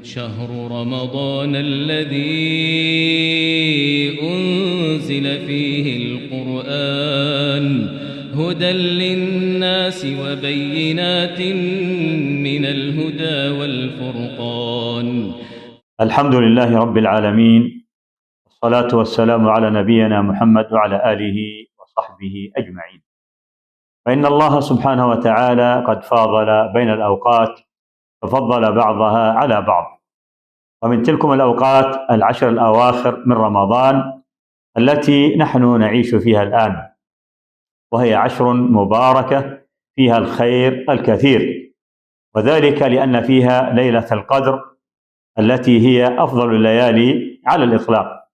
شهر رمضان الذي أنزل فيه القرآن هدى للناس وبينات من الهدى والفرقان. الحمد لله رب العالمين، والصلاة والسلام على نبينا محمد وعلى آله وصحبه أجمعين. فإن الله سبحانه وتعالى قد فاضل بين الأوقات ففضل بعضها على بعض، ومن تلكم الأوقات العشر الأواخر من رمضان التي نحن نعيش فيها الآن، وهي عشر مباركة فيها الخير الكثير، وذلك لأن فيها ليلة القدر التي هي أفضل الليالي على الإطلاق.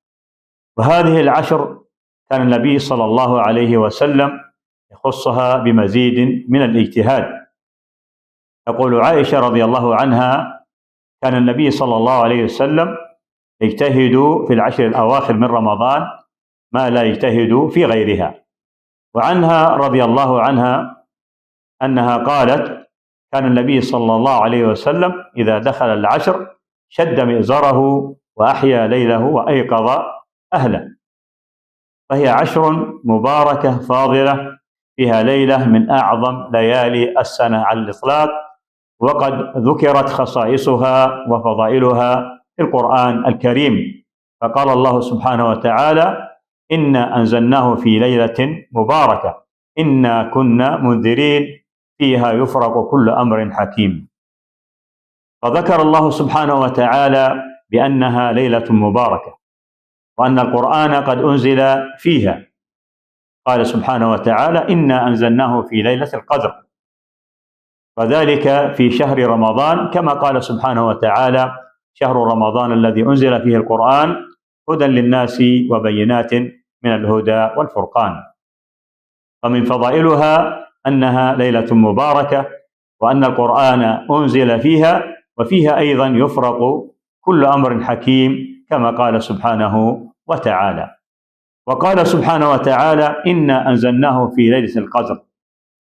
وهذه العشر كان النبي صلى الله عليه وسلم يخصها بمزيد من الاجتهاد. تقول عائشة رضي الله عنها: كان النبي صلى الله عليه وسلم يجتهد في العشر الأواخر من رمضان ما لا يجتهد في غيرها. وعنها رضي الله عنها أنها قالت: كان النبي صلى الله عليه وسلم إذا دخل العشر شد مئزره وأحيا ليله وأيقظ أهله. فهي عشر مباركة فاضلة فيها ليلة من أعظم ليالي السنة على الإطلاق، وقد ذكرت خصائصها وفضائلها في القرآن الكريم. فقال الله سبحانه وتعالى: إنا أنزلناه في ليلة مباركة إنا كنا منذرين فيها يفرق كل أمر حكيم. فذكر الله سبحانه وتعالى بأنها ليلة مباركة، وأن القرآن قد أنزل فيها. قال سبحانه وتعالى: إنا أنزلناه في ليلة القدر، وذلك في شهر رمضان، كما قال سبحانه وتعالى: شهر رمضان الذي أنزل فيه القرآن هدى للناس وبينات من الهدى والفرقان. ومن فضائلها أنها ليلة مباركة، وأن القرآن أنزل فيها، وفيها أيضا يفرق كل أمر حكيم، كما قال سبحانه وتعالى. وقال سبحانه وتعالى: إنا أنزلناه في ليلة القدر،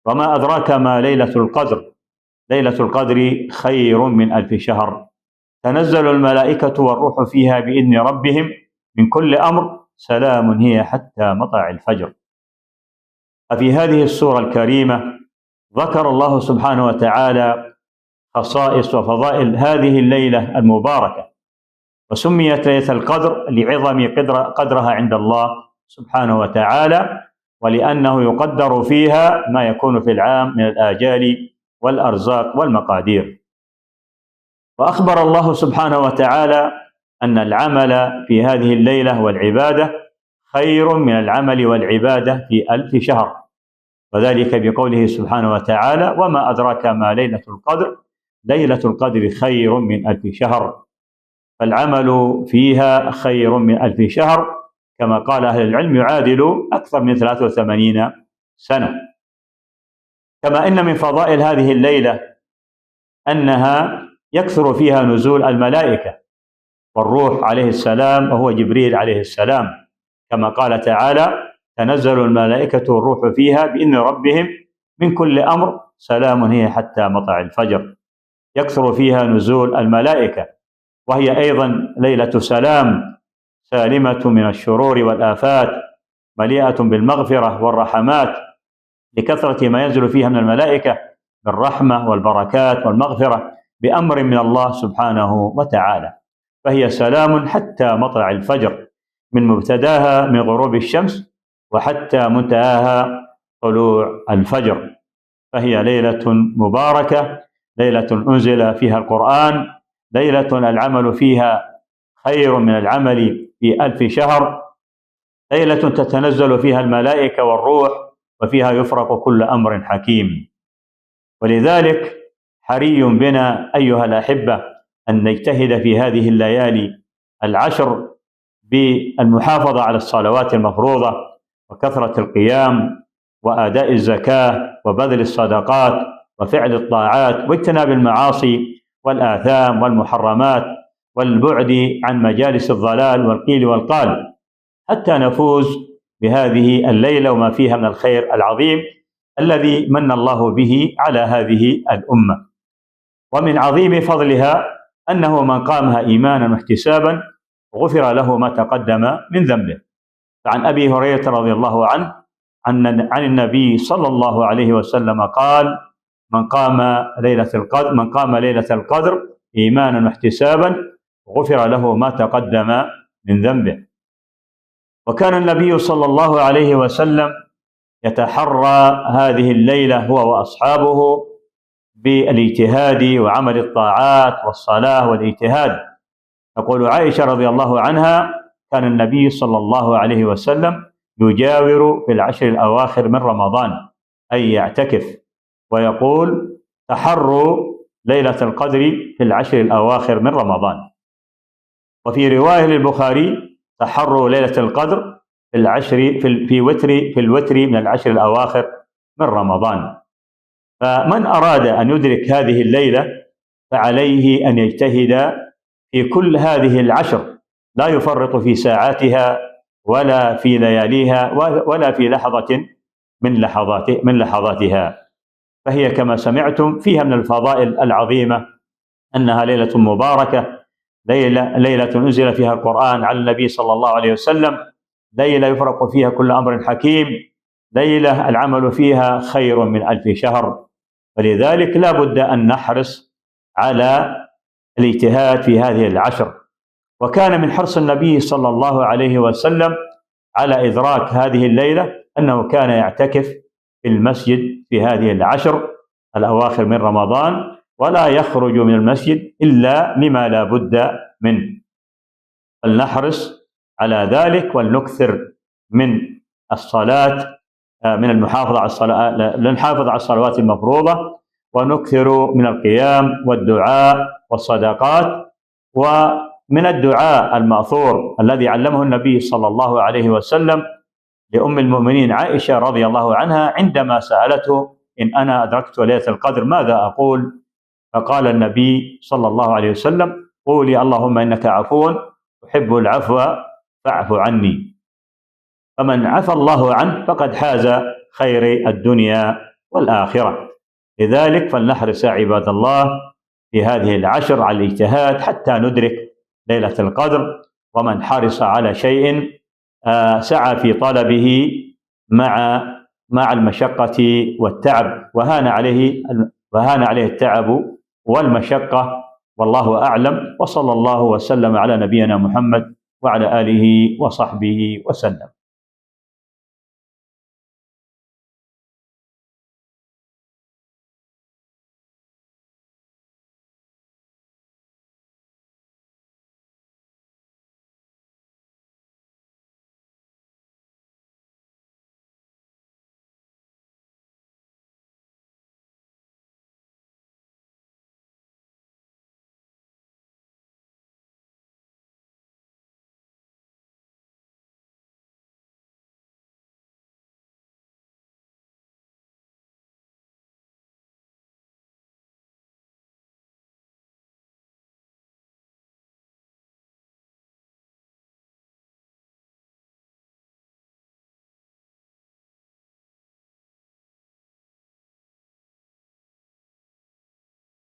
وما أدراك ما ليلة القدر. ليلة القدر خير من 1000 شهر، تنزل الملائكة والروح فيها بإذن ربهم من كل أمر، سلام هي حتى مطلع الفجر. ففي هذه السورة الكريمة ذكر الله سبحانه وتعالى خصائص وفضائل هذه الليلة المباركة، وسميت ليلة القدر لعظم قدرها عند الله سبحانه وتعالى، ولأنه يقدر فيها ما يكون في العام من الآجال والأرزاق والمقادير. وأخبر الله سبحانه وتعالى أن العمل في هذه الليلة والعبادة خير من العمل والعبادة في 1000 شهر، وذلك بقوله سبحانه وتعالى: وما أدراك ما ليلة القدر. ليلة القدر خير من 1000 شهر، فالعمل فيها خير من 1000 شهر، كما قال أهل العلم يعادل أكثر من 83 سنة. كما إن من فضائل هذه الليلة أنها يكثر فيها نزول الملائكة والروح عليه السلام، وهو جبريل عليه السلام، كما قال تعالى: تنزل الملائكة والروح فيها بإذن ربهم من كل أمر سلام هي حتى مطلع الفجر. يكثر فيها نزول الملائكة، وهي أيضا ليلة سلام، سالمة من الشرور والآفات، مليئة بالمغفرة والرحمات، لكثرة ما ينزل فيها من الملائكة بالرحمة والبركات والمغفرة بأمر من الله سبحانه وتعالى. فهي سلام حتى مطلع الفجر، من مبتداها من غروب الشمس وحتى منتهاها طلوع الفجر. فهي ليلة مباركة، ليلة أنزل فيها القرآن، ليلة العمل فيها خير من العمل في 1000 شهر، ليلة تتنزل فيها الملائكة والروح، وفيها يفرق كل أمر حكيم. ولذلك حري بنا أيها الأحبة أن نجتهد في هذه الليالي العشر بالمحافظة على الصلوات المفروضة، وكثرة القيام، وأداء الزكاة، وبذل الصدقات، وفعل الطاعات، واجتناب المعاصي والآثام والمحرمات، والبعد عن مجالس الضلال والقيل والقال، حتى نفوز بهذه الليلة وما فيها من الخير العظيم الذي من الله به على هذه الأمة. ومن عظيم فضلها أنه من قامها إيمانا واحتسابا غفر له ما تقدم من ذنبه. فعن أبي هريرة رضي الله عنه عن النبي صلى الله عليه وسلم قال: من قام ليلة القدر إيمانا واحتسابا غفر له ما تقدم من ذنبه. وكان النبي صلى الله عليه وسلم يتحرى هذه الليلة هو وأصحابه بالاجتهاد وعمل الطاعات والصلاة والاجتهاد. تقول عائشة رضي الله عنها: كان النبي صلى الله عليه وسلم يجاور في العشر الأواخر من رمضان، أي يعتكف، ويقول: تحروا ليلة القدر في العشر الأواخر من رمضان. وفي رواية للبخاري: تحروا ليلة القدر في العشر في الوتر من العشر الأواخر من رمضان. فمن أراد أن يدرك هذه الليلة فعليه أن يجتهد في كل هذه العشر، لا يفرط في ساعاتها ولا في لياليها ولا في لحظة من لحظاتها. فهي كما سمعتم فيها من الفضائل العظيمة أنها ليلة مباركة، ليلة أنزل فيها القرآن على النبي صلى الله عليه وسلم، ليلة يفرق فيها كل أمر حكيم، ليلة العمل فيها خير من 1000 شهر. فلذلك لا بد أن نحرص على الاجتهاد في هذه العشر. وكان من حرص النبي صلى الله عليه وسلم على إدراك هذه الليلة أنه كان يعتكف في المسجد في هذه العشر الأواخر من رمضان، ولا يخرج من المسجد إلا لما لا بد منه. فلنحرص على ذلك ولنكثر من الصلاة، من المحافظة على الصلاة، لنحافظ على الصلوات المفروضة، ونكثر من القيام والدعاء والصدقات. ومن الدعاء المأثور الذي علمه النبي صلى الله عليه وسلم لأم المؤمنين عائشة رضي الله عنها عندما سألته: إن أنا أدركت ليلة القدر ماذا أقول؟ فقال النبي صلى الله عليه وسلم: قولي اللهم إنك عفو تحب العفو فاعف عني. فمن عفى الله عنه فقد حاز خير الدنيا والآخرة. لذلك فلنحرص يا عباد الله في هذه العشر على الاجتهاد حتى ندرك ليلة القدر. ومن حرص على شيء سعى في طلبه مع المشقة والتعب، وهان عليه التعب والمشقة، والله أعلم. وصلى الله وسلم على نبينا محمد وعلى آله وصحبه وسلم.